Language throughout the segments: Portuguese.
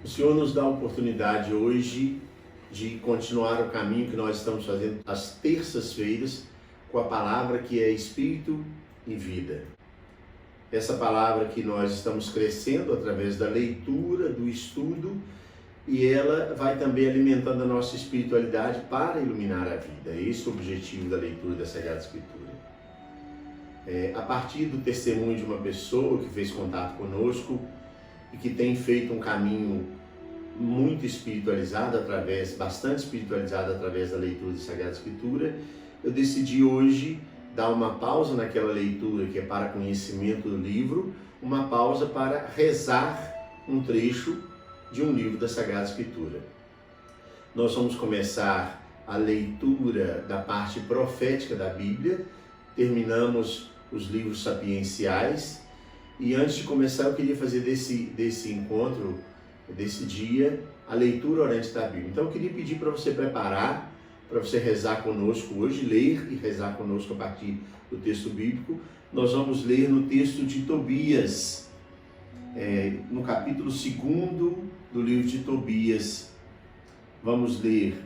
O Senhor nos dá a oportunidade hoje de continuar o caminho que nós estamos fazendo às terças-feiras com a palavra que é Espírito e Vida. Essa palavra que nós estamos crescendo através da leitura, do estudo, e ela vai também alimentando a nossa espiritualidade para iluminar a vida. Esse é o objetivo da leitura da Sagrada Escritura. A partir do testemunho de uma pessoa que fez contato conosco e que tem feito um caminho muito espiritualizado, bastante espiritualizado através da leitura da Sagrada Escritura, eu decidi hoje dar uma pausa naquela leitura que é para conhecimento do livro, uma pausa para rezar um trecho de um livro da Sagrada Escritura. Nós vamos começar a leitura da parte profética da Bíblia, terminamos os livros sapienciais, e antes de começar eu queria fazer desse encontro, desse dia, a leitura orante da Bíblia. Então eu queria pedir para você preparar, para você rezar conosco hoje, ler e rezar conosco a partir do texto bíblico. Nós vamos ler no texto de Tobias, no capítulo 2 do livro de Tobias. Vamos ler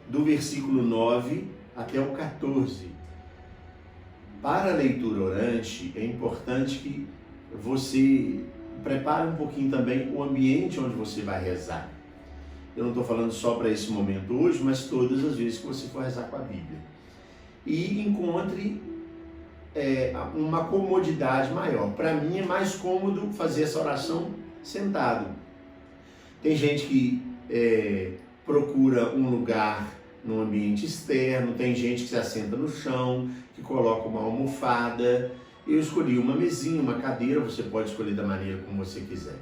do versículo 9 até o 14. Para a leitura orante, é importante que você prepare um pouquinho também o ambiente onde você vai rezar. Eu não estou falando só para esse momento hoje, mas todas as vezes que você for rezar com a Bíblia. E encontre uma comodidade maior. Para mim é mais cômodo fazer essa oração sentado. Tem gente que procura um lugar num ambiente externo, tem gente que se assenta no chão, que coloca uma almofada. Eu escolhi uma mesinha, uma cadeira, você pode escolher da maneira como você quiser.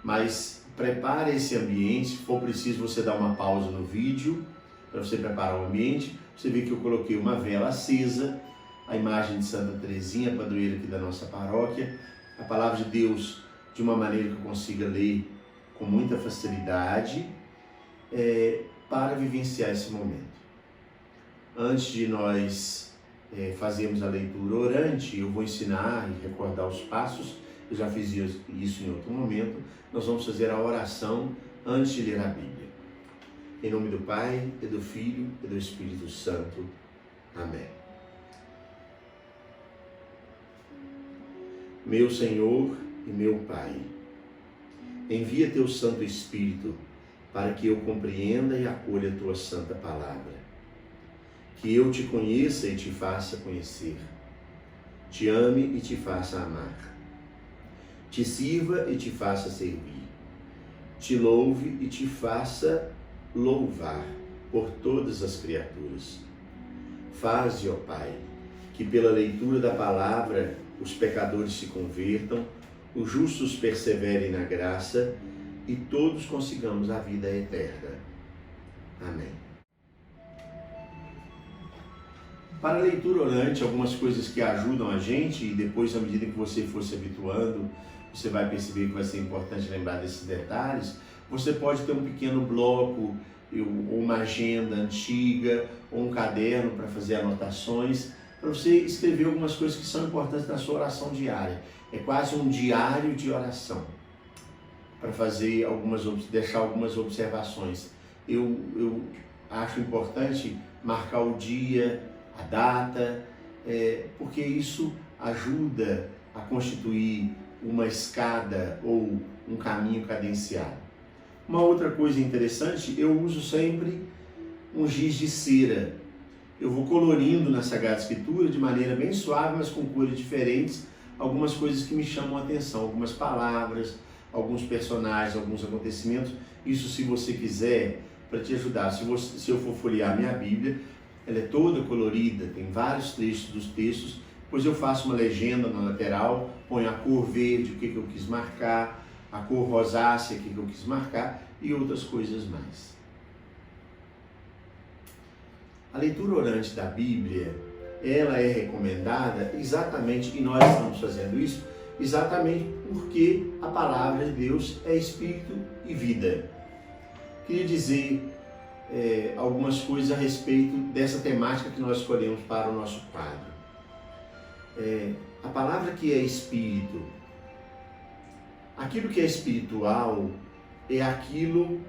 Mas prepare esse ambiente, se for preciso você dar uma pausa no vídeo, para você preparar o ambiente. Você vê que eu coloquei uma vela acesa, a imagem de Santa Teresinha, padroeira aqui da nossa paróquia, a palavra de Deus de uma maneira que eu consiga ler com muita facilidade, para vivenciar esse momento. Antes de nós fazermos a leitura orante, eu vou ensinar e recordar os passos. Eu já fiz isso em outro momento. Nós vamos fazer a oração antes de ler a Bíblia. Em nome do Pai, e do Filho, e do Espírito Santo. Amém. Meu Senhor e meu Pai, envia teu Santo Espírito para que eu compreenda e acolha a tua santa palavra. Que eu te conheça e te faça conhecer. Te ame e te faça amar. Te sirva e te faça servir. Te louve e te faça louvar por todas as criaturas. Faze, ó Pai, que pela leitura da palavra os pecadores se convertam, os justos perseverem na graça e todos consigamos a vida eterna. Amém. Para a leitura orante, algumas coisas que ajudam a gente, e depois, à medida que você for se habituando, você vai perceber que vai ser importante lembrar desses detalhes. Você pode ter um pequeno bloco, ou uma agenda antiga, ou um caderno para fazer anotações, para você escrever algumas coisas que são importantes na sua oração diária. É quase um diário de oração, para fazer deixar algumas observações. Eu acho importante marcar o dia, a data, porque isso ajuda a constituir uma escada ou um caminho cadenciado. Uma outra coisa interessante, eu uso sempre um giz de cera. Eu vou colorindo na Sagrada Escritura de maneira bem suave, mas com cores diferentes, algumas coisas que me chamam a atenção, algumas palavras, alguns personagens, alguns acontecimentos. Isso, se você quiser, para te ajudar. Se eu for folhear minha Bíblia, ela é toda colorida, tem vários trechos dos textos, depois eu faço uma legenda na lateral, ponho a cor verde, o que eu quis marcar, a cor rosácea, o que eu quis marcar, e outras coisas mais. A leitura orante da Bíblia, ela é recomendada exatamente, e nós estamos fazendo isso, exatamente porque a palavra de Deus é Espírito e vida. Queria dizer algumas coisas a respeito dessa temática que nós escolhemos para o nosso quadro. A palavra que é Espírito, aquilo que é espiritual é aquilo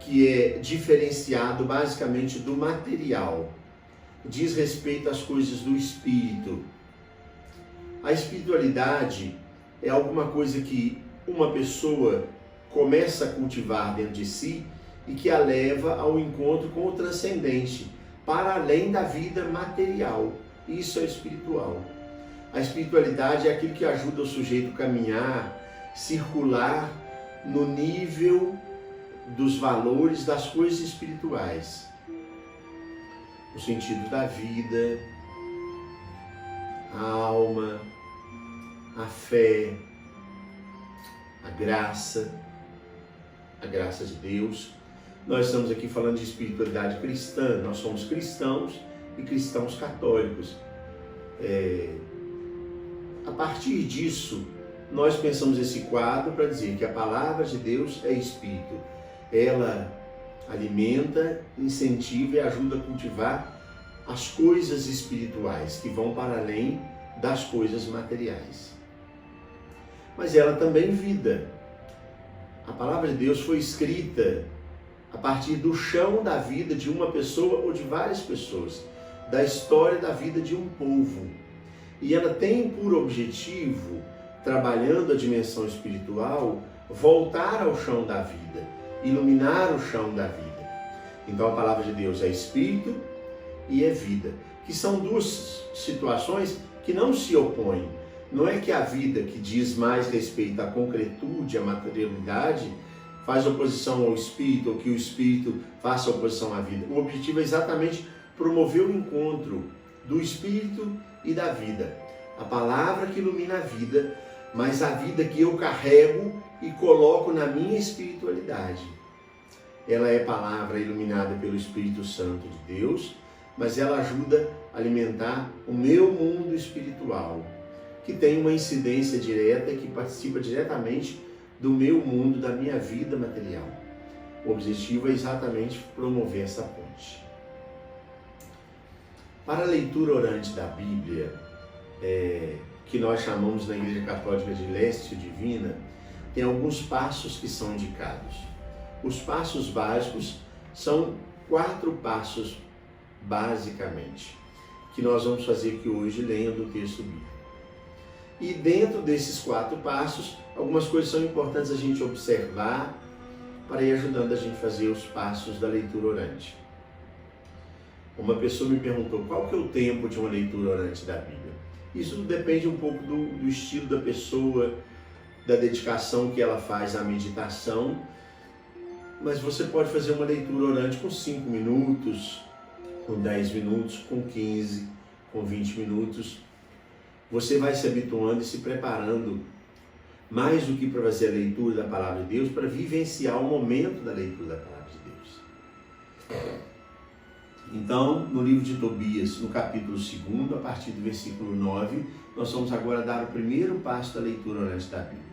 que é diferenciado basicamente do material. Diz respeito às coisas do espírito. A espiritualidade é alguma coisa que uma pessoa começa a cultivar dentro de si e que a leva ao encontro com o transcendente, para além da vida material. Isso é espiritual. A espiritualidade é aquilo que ajuda o sujeito a caminhar, circular no nível dos valores das coisas espirituais. O sentido da vida, a alma, a fé, a graça de Deus. Nós estamos aqui falando de espiritualidade cristã, nós somos cristãos e cristãos católicos. A partir disso, nós pensamos esse quadro para dizer que a palavra de Deus é espírito. Ela alimenta, incentiva e ajuda a cultivar as coisas espirituais que vão para além das coisas materiais. Mas ela também vida. A palavra de Deus foi escrita a partir do chão da vida de uma pessoa ou de várias pessoas, da história da vida de um povo. E ela tem por objetivo, trabalhando a dimensão espiritual, voltar ao chão da vida, iluminar o chão da vida. Então a palavra de Deus é espírito e é vida, que são duas situações que não se opõem. Não é que a vida, que diz mais respeito à concretude, à materialidade, faz oposição ao espírito, ou que o espírito faça oposição à vida. O objetivo é exatamente promover o encontro do espírito e da vida. A palavra que ilumina a vida, mas a vida que eu carrego e coloco na minha espiritualidade. Ela é palavra iluminada pelo Espírito Santo de Deus, mas ela ajuda a alimentar o meu mundo espiritual, que tem uma incidência direta e que participa diretamente do meu mundo, da minha vida material. O objetivo é exatamente promover essa ponte. Para a leitura orante da Bíblia, que nós chamamos na Igreja Católica de Lécio Divina, tem alguns passos que são indicados. Os passos básicos são 4 passos, basicamente, que nós vamos fazer aqui hoje, lendo o texto bíblico. E dentro desses 4 passos, algumas coisas são importantes a gente observar para ir ajudando a gente a fazer os passos da leitura orante. Uma pessoa me perguntou qual que é o tempo de uma leitura orante da Bíblia. Isso depende um pouco do estilo da pessoa, da dedicação que ela faz à meditação, mas você pode fazer uma leitura orante com 5 minutos, com 10 minutos, com 15, com 20 minutos. Você vai se habituando e se preparando mais do que para fazer a leitura da Palavra de Deus, para vivenciar o momento da leitura da Palavra de Deus. Então, no livro de Tobias, no capítulo 2, a partir do versículo 9, nós vamos agora dar o primeiro passo da leitura orante da Bíblia.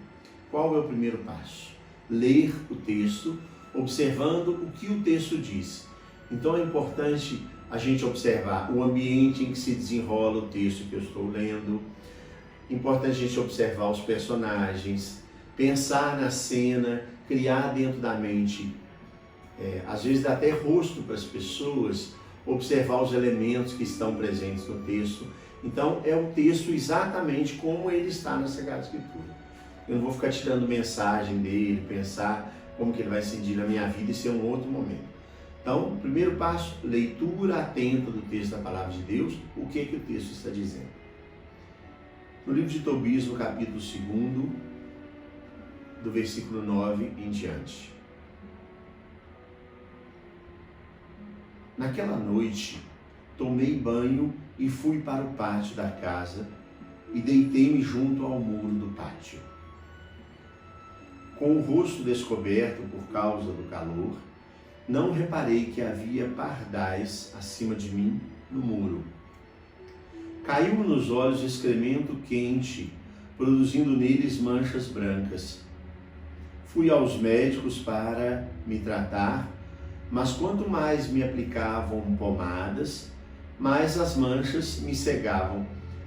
Qual é o primeiro passo? Ler o texto, observando o que o texto diz. Então é importante a gente observar o ambiente em que se desenrola o texto que eu estou lendo. Importante a gente observar os personagens, pensar na cena, criar dentro da mente, às vezes dá até rosto para as pessoas, observar os elementos que estão presentes no texto. Então é o texto exatamente como ele está na Sagrada Escritura. Eu não vou ficar tirando mensagem dele, pensar como que ele vai incidir na minha vida, isso é um outro momento. Então, o primeiro passo, leitura atenta do texto da Palavra de Deus, o que o texto está dizendo. No livro de Tobias, no capítulo 2, do versículo 9 em diante. Naquela noite, tomei banho e fui para o pátio da casa e deitei-me junto ao muro do pátio. Com o rosto descoberto por causa do calor, não reparei que havia pardais acima de mim no muro. Caiu-me nos olhos excremento quente, produzindo neles manchas brancas. Fui aos médicos para me tratar, mas quanto mais me aplicavam pomadas, mais as manchas me cegavam,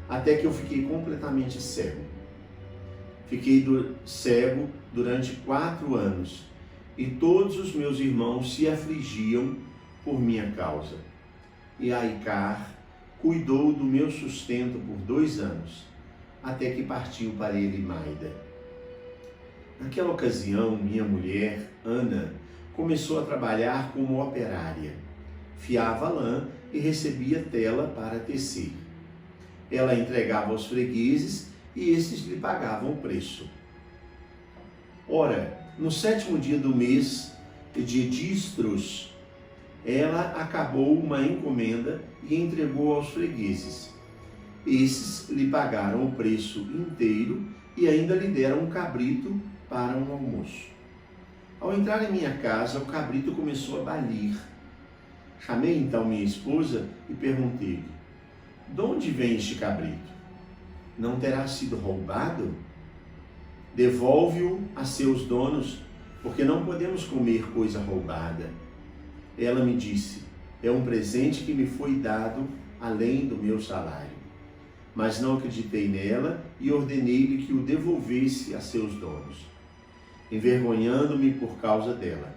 até que eu fiquei completamente cego. Fiquei cego durante 4 anos e todos os meus irmãos se afligiam por minha causa. E Aicar cuidou do meu sustento por 2 anos, até que partiu para ele Maida. Naquela ocasião, minha mulher, Ana, começou a trabalhar como operária. Fiava lã e recebia tela para tecer. Ela entregava aos fregueses e esses lhe pagavam o preço. Ora, no 7º dia do mês de Distros, ela acabou uma encomenda e entregou aos fregueses. Esses lhe pagaram o preço inteiro e ainda lhe deram um cabrito para um almoço. Ao entrar em minha casa, o cabrito começou a balir. Chamei então minha esposa e perguntei-lhe: de onde vem este cabrito? Não terá sido roubado? Devolve-o a seus donos, porque não podemos comer coisa roubada. Ela me disse: é um presente que me foi dado além do meu salário. Mas não acreditei nela e ordenei-lhe que o devolvesse a seus donos, envergonhando-me por causa dela.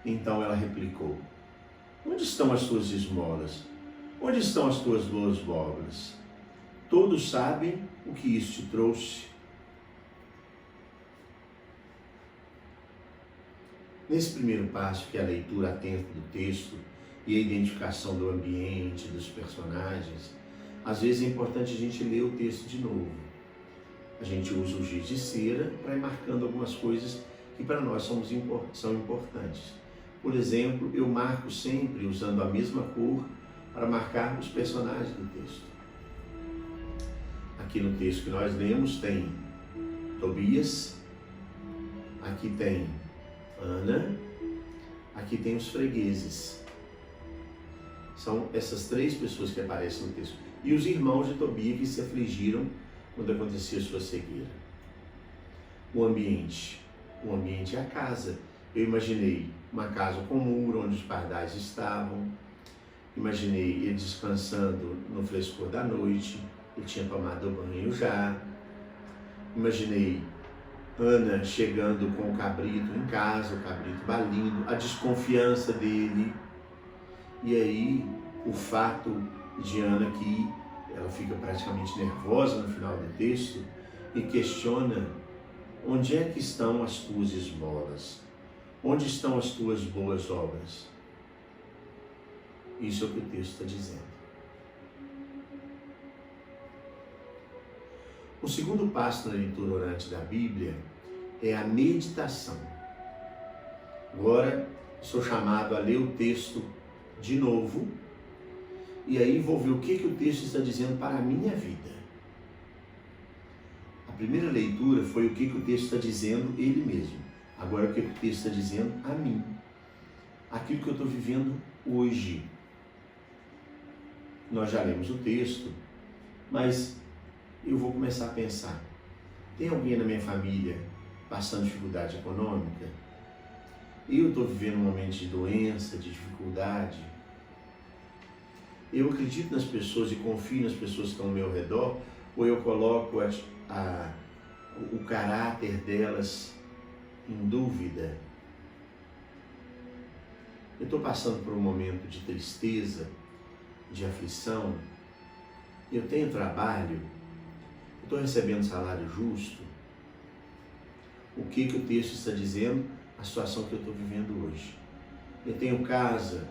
Então ela replicou: onde estão as tuas esmolas? Onde estão as tuas boas obras? Todos sabem o que isso te trouxe. Nesse primeiro passo, que é a leitura atenta do texto e a identificação do ambiente, dos personagens, às vezes é importante a gente ler o texto de novo. A gente usa o giz de cera para ir marcando algumas coisas que para nós são importantes. Por exemplo, eu marco sempre usando a mesma cor para marcar os personagens do texto. Aqui no texto que nós lemos tem Tobias, aqui tem Ana, aqui tem os fregueses. São essas 3 pessoas que aparecem no texto. E os irmãos de Tobias que se afligiram quando acontecia a sua cegueira. O ambiente é a casa. Eu imaginei uma casa com muro onde os pardais estavam. Imaginei ele descansando no frescor da noite. Ele tinha tomado banho já. Imaginei Ana chegando com o cabrito em casa, o cabrito balindo, a desconfiança dele. E aí, o fato de Ana que ela fica praticamente nervosa no final do texto e questiona: onde é que estão as tuas esmolas? Onde estão as tuas boas obras? Isso é o que o texto está dizendo. O segundo passo na leitura orante da Bíblia é a meditação. Agora, sou chamado a ler o texto de novo, e aí vou ver o que o texto está dizendo para a minha vida. A primeira leitura foi o que o texto está dizendo ele mesmo. Agora o que o texto está dizendo a mim. Aquilo que eu estou vivendo hoje. Nós já lemos o texto, mas eu vou começar a pensar: tem alguém na minha família passando dificuldade econômica? Eu estou vivendo um momento de doença, de dificuldade. Eu acredito nas pessoas e confio nas pessoas que estão ao meu redor, ou eu coloco o caráter delas em dúvida? Eu estou passando por um momento de tristeza, de aflição. Eu tenho trabalho, eu estou recebendo salário justo. O que o texto está dizendo? A situação que eu estou vivendo hoje. Eu tenho casa,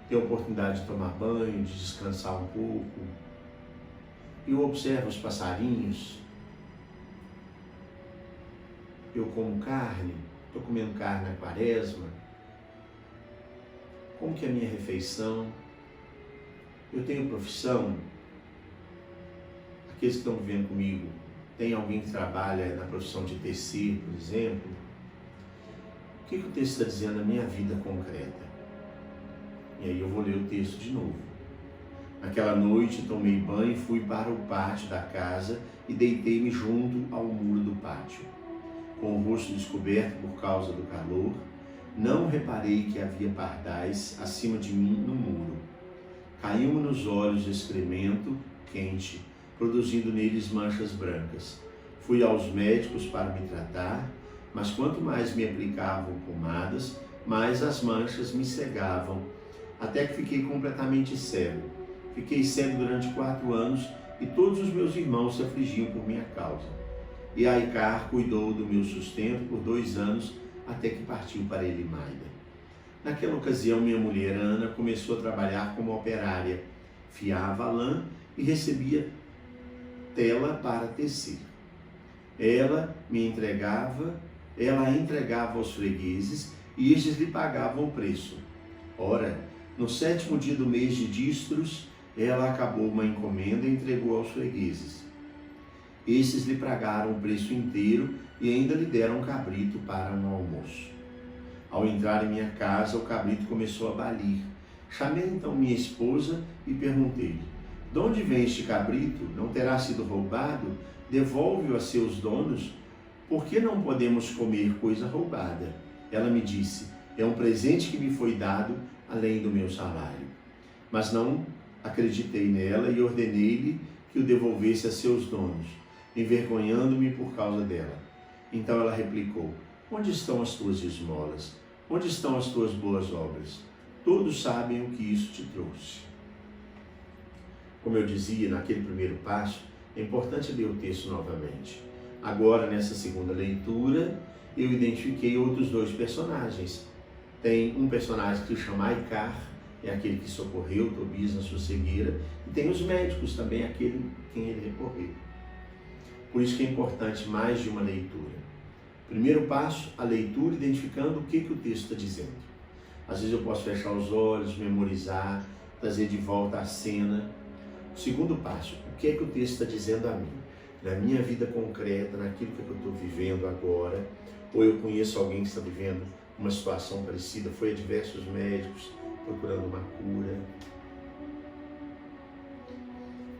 tenho a oportunidade de tomar banho, de descansar um pouco. Eu observo os passarinhos. Eu como carne, estou comendo carne na quaresma. Como que é a minha refeição? Eu tenho profissão? Aqueles que estão vivendo comigo, tem alguém que trabalha na profissão de tecer, por exemplo? O que o texto está dizendo na minha vida concreta? E aí eu vou ler o texto de novo. Naquela noite tomei banho e fui para o pátio da casa e deitei-me junto ao muro do pátio. Com o rosto descoberto por causa do calor, não reparei que havia pardais acima de mim no muro. Caiu-me nos olhos excremento quente, produzindo neles manchas brancas. Fui aos médicos para me tratar, mas quanto mais me aplicavam pomadas, mais as manchas me cegavam, até que fiquei completamente cego. Fiquei cego durante 4 anos e todos os meus irmãos se afligiam por minha causa. E Aicar cuidou do meu sustento por 2 anos, até que partiu para Elimaida. Naquela ocasião, minha mulher Ana começou a trabalhar como operária, fiava lã e recebia tela para tecer. Ela a entregava aos fregueses e estes lhe pagavam o preço. Ora, no 7º dia do mês de Dístros, ela acabou uma encomenda e entregou aos fregueses. Estes lhe pagaram o preço inteiro e ainda lhe deram um cabrito para um almoço. Ao entrar em minha casa, o cabrito começou a balir. Chamei então minha esposa e perguntei-lhe: de onde vem este cabrito? Não terá sido roubado? Devolve-o a seus donos. Por que não podemos comer coisa roubada? Ela me disse: é um presente que me foi dado além do meu salário. Mas não acreditei nela e ordenei-lhe que o devolvesse a seus donos, envergonhando-me por causa dela. Então ela replicou: onde estão as tuas esmolas? Onde estão as tuas boas obras? Todos sabem o que isso te trouxe. Como eu dizia naquele primeiro passo, é importante ler o texto novamente. Agora, nessa segunda leitura, eu identifiquei outros 2 personagens. Tem um personagem que se chama Aicar, é aquele que socorreu Tobias na sua cegueira, e tem os médicos também, aquele quem ele recorreu. Por isso que é importante mais de uma leitura. Primeiro passo, a leitura, identificando o que o texto está dizendo. Às vezes eu posso fechar os olhos, memorizar, trazer de volta a cena. Segundo passo, o que o texto está dizendo a mim? Na minha vida concreta, naquilo que eu estou vivendo agora, ou eu conheço alguém que está vivendo uma situação parecida, foi a diversos médicos procurando uma cura.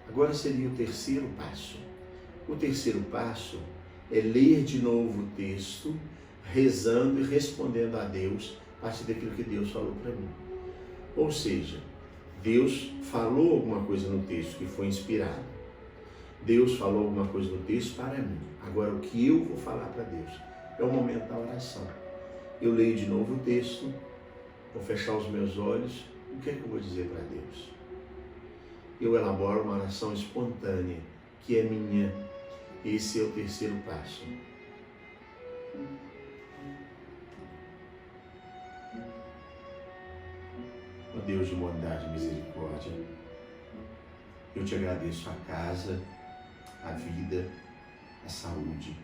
Agora seria o terceiro passo. O terceiro passo é ler de novo o texto, rezando e respondendo a Deus a partir daquilo que Deus falou para mim. Ou seja, Deus falou alguma coisa no texto que foi inspirado. Deus falou alguma coisa no texto para mim. Agora, o que eu vou falar para Deus? É o momento da oração. Eu leio de novo o texto, vou fechar os meus olhos. O que é que eu vou dizer para Deus? Eu elaboro uma oração espontânea, que é minha. Esse é o terceiro passo. Ó Deus de bondade e misericórdia, eu te agradeço a casa, a vida, a saúde.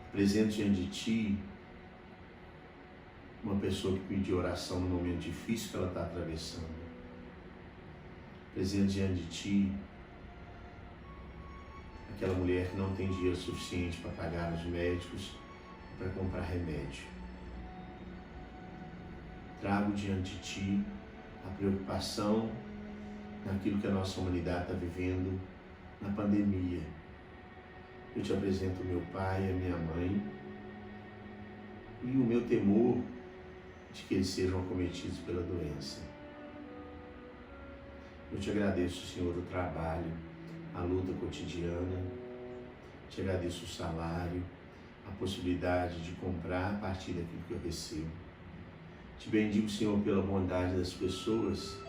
Apresento diante de Ti uma pessoa que pediu oração no momento difícil que ela está atravessando. Apresento diante de Ti aquela mulher que não tem dinheiro suficiente para pagar os médicos, para comprar remédio. Trago diante de Ti a preocupação naquilo que a nossa humanidade está vivendo na pandemia. Eu te apresento o meu pai, a minha mãe e o meu temor de que eles sejam acometidos pela doença. Eu te agradeço, Senhor, o trabalho, a luta cotidiana, te agradeço o salário, a possibilidade de comprar a partir daquilo que eu recebo. Te bendigo, Senhor, pela bondade das pessoas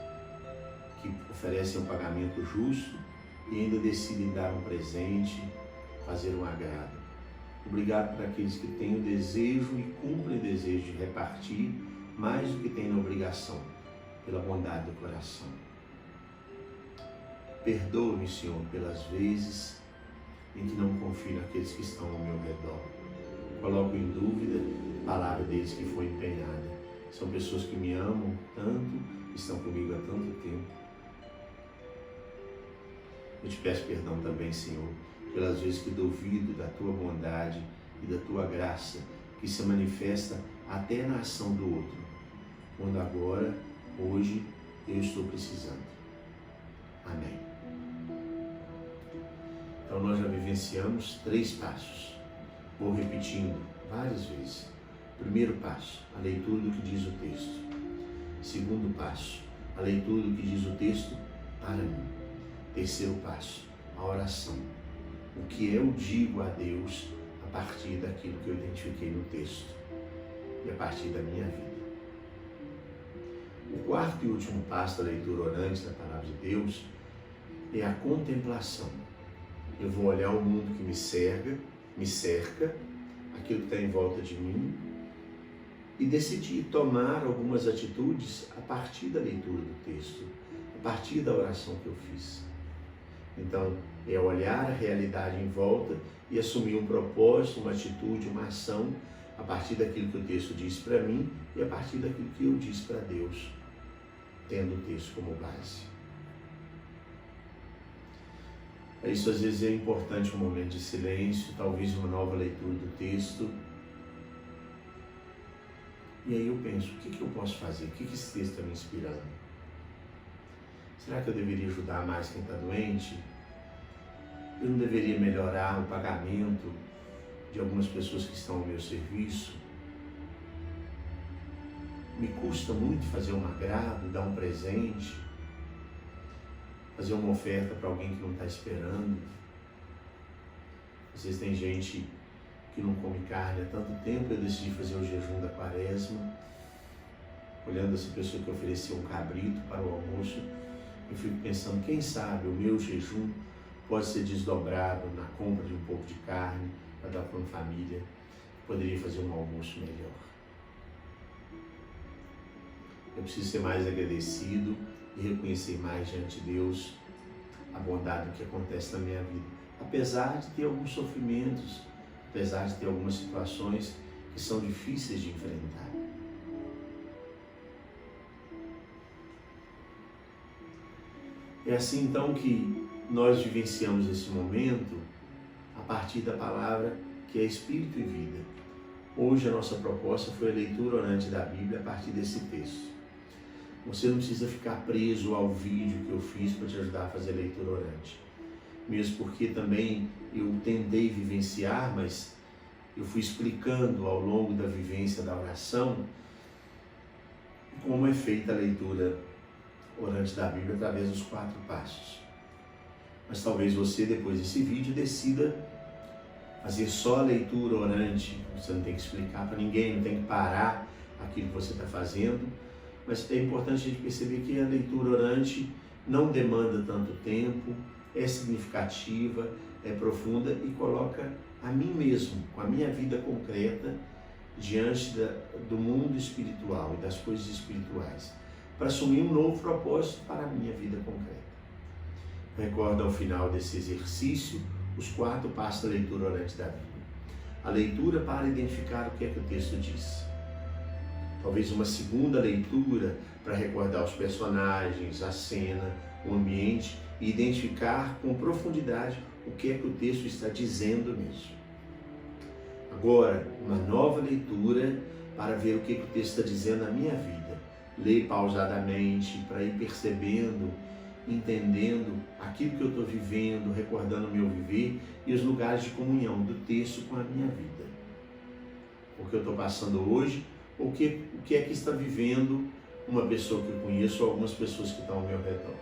que oferecem um pagamento justo e ainda decidem dar um presente, fazer um agrado. Obrigado por aqueles que têm o desejo e cumprem o desejo de repartir mais do que têm na obrigação, pela bondade do coração. Perdoa-me, Senhor, pelas vezes em que não confio naqueles que estão ao meu redor. Coloco em dúvida a palavra deles que foi empenhada. São pessoas que me amam tanto, estão comigo há tanto tempo. Eu te peço perdão também, Senhor, pelas vezes que duvido da Tua bondade e da Tua graça, que se manifesta até na ação do outro, quando agora, hoje, eu estou precisando. Amém. Então nós já vivenciamos 3 passos. Vou repetindo várias vezes. Primeiro passo, a leitura do que diz o texto. Segundo passo, a leitura do que diz o texto para mim. Terceiro passo, a oração. O que eu digo a Deus a partir daquilo que eu identifiquei no texto e a partir da minha vida. O quarto e último passo da leitura orante da Palavra de Deus é a contemplação. Eu vou olhar o mundo que me cerca, aquilo que está em volta de mim, e decidir tomar algumas atitudes a partir da leitura do texto, a partir da oração que eu fiz. Então, é olhar a realidade em volta e assumir um propósito, uma atitude, uma ação a partir daquilo que o texto diz para mim e a partir daquilo que eu disse para Deus, tendo o texto como base. Isso às vezes é importante, um momento de silêncio, talvez uma nova leitura do texto. E aí eu penso, o que eu posso fazer? O que esse texto está me inspirando? Será que eu deveria ajudar mais quem está doente? Eu não deveria melhorar o pagamento de algumas pessoas que estão ao meu serviço? Me custa muito fazer um agrado, dar um presente, fazer uma oferta para alguém que não está esperando. Às vezes tem gente que não come carne há tanto tempo, eu decidi fazer o jejum da quaresma, olhando essa pessoa que ofereceu um cabrito para o almoço, eu fico pensando, quem sabe o meu jejum pode ser desdobrado na compra de um pouco de carne para dar para uma família que poderia fazer um almoço melhor. Eu preciso ser mais agradecido e reconhecer mais diante de Deus a bondade do que acontece na minha vida, apesar de ter alguns sofrimentos, apesar de ter algumas situações que são difíceis de enfrentar. É assim então que nós vivenciamos esse momento a partir da palavra que é Espírito e Vida. Hoje a nossa proposta foi a leitura orante da Bíblia a partir desse texto. Você não precisa ficar preso ao vídeo que eu fiz para te ajudar a fazer a leitura orante. Mesmo porque também eu tentei vivenciar, mas eu fui explicando ao longo da vivência da oração como é feita a leitura orante da Bíblia através dos 4 passos. Mas talvez você, depois desse vídeo, decida fazer só a leitura orante. Você não tem que explicar para ninguém, não tem que parar aquilo que você está fazendo. Mas é importante a gente perceber que a leitura orante não demanda tanto tempo, é significativa, é profunda e coloca a mim mesmo, com a minha vida concreta, diante do mundo espiritual e das coisas espirituais, para assumir um novo propósito para a minha vida concreta. Recorda ao final desse exercício os 4 passos da leitura orante da Bíblia. A leitura para identificar o que é que o texto diz. Talvez uma segunda leitura para recordar os personagens, a cena, o ambiente e identificar com profundidade o que é que o texto está dizendo mesmo. Agora, uma nova leitura para ver o que o texto está dizendo na minha vida. Ler pausadamente para ir percebendo, entendendo aquilo que eu estou vivendo, recordando o meu viver e os lugares de comunhão do texto com a minha vida. O que eu estou passando hoje, o que é que está vivendo uma pessoa que eu conheço ou algumas pessoas que estão ao meu redor.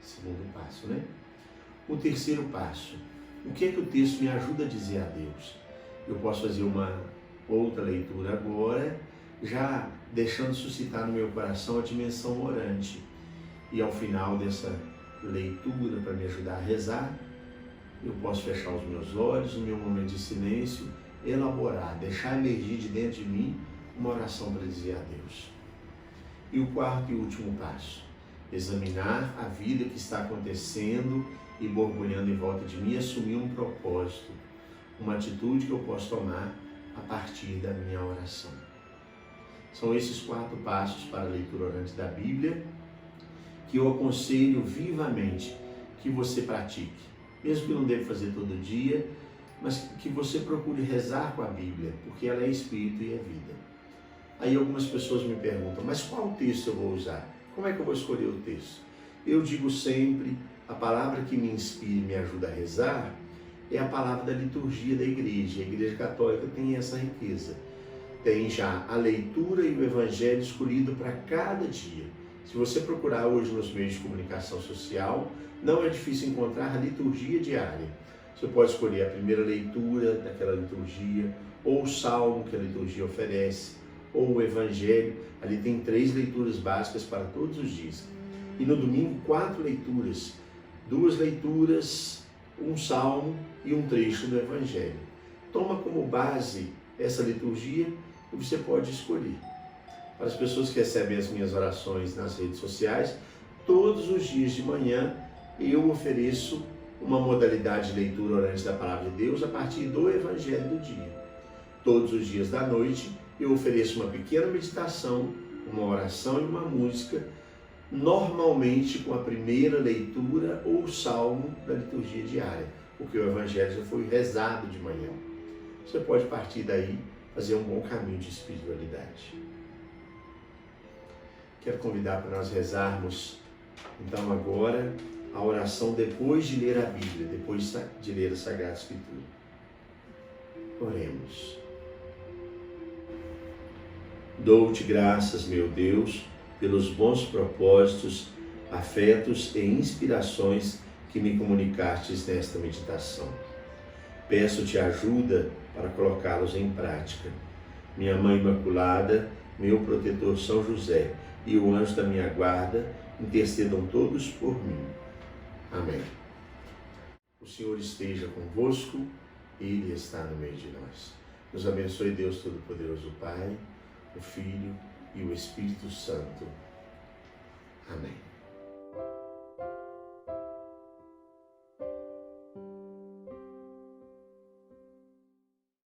Segundo passo, né? O terceiro passo, o que é que o texto me ajuda a dizer a Deus? Eu posso fazer uma outra leitura agora, já deixando suscitar no meu coração a dimensão orante. E ao final dessa leitura, para me ajudar a rezar, eu posso fechar os meus olhos, no meu momento de silêncio, elaborar, deixar emergir de dentro de mim uma oração para dizer a Deus. E o quarto e último passo, examinar a vida que está acontecendo e borbulhando em volta de mim, assumir um propósito, uma atitude que eu posso tomar a partir da minha oração. São esses 4 passos para a leitura orante da Bíblia que eu aconselho vivamente que você pratique, mesmo que não deva fazer todo dia, mas que você procure rezar com a Bíblia, porque ela é Espírito e é vida. Aí algumas pessoas me perguntam, mas qual texto eu vou usar? Como é que eu vou escolher o texto? Eu digo sempre, a palavra que me inspira e me ajuda a rezar é a palavra da liturgia da igreja. A Igreja Católica tem essa riqueza. Tem já a leitura e o evangelho escolhido para cada dia. Se você procurar hoje nos meios de comunicação social, não é difícil encontrar a liturgia diária, Você pode escolher a primeira leitura daquela liturgia, ou o salmo que a liturgia oferece, ou o evangelho. Ali tem 3 leituras básicas para todos os dias. E no domingo, 4 leituras. 2 leituras, um salmo e um trecho do evangelho. Toma como base essa liturgia e você pode escolher. Para as pessoas que recebem as minhas orações nas redes sociais, todos os dias de manhã eu ofereço uma modalidade de leitura orante da Palavra de Deus a partir do Evangelho do dia. Todos os dias da noite eu ofereço uma pequena meditação, uma oração e uma música, normalmente com a primeira leitura ou salmo da liturgia diária, porque o Evangelho já foi rezado de manhã. Você pode partir daí fazer um bom caminho de espiritualidade. Quero convidar para nós rezarmos, então, agora, a oração depois de ler a Bíblia, depois de ler a Sagrada Escritura. Oremos. Dou-te graças, meu Deus, pelos bons propósitos, afetos e inspirações que me comunicastes nesta meditação. Peço-te ajuda para colocá-los em prática. Minha Mãe Imaculada, meu protetor São José e o anjo da minha guarda, intercedam todos por mim. Amém. O Senhor esteja convosco, Ele está no meio de nós. Nos abençoe Deus Todo-Poderoso, Pai, o Filho e o Espírito Santo. Amém.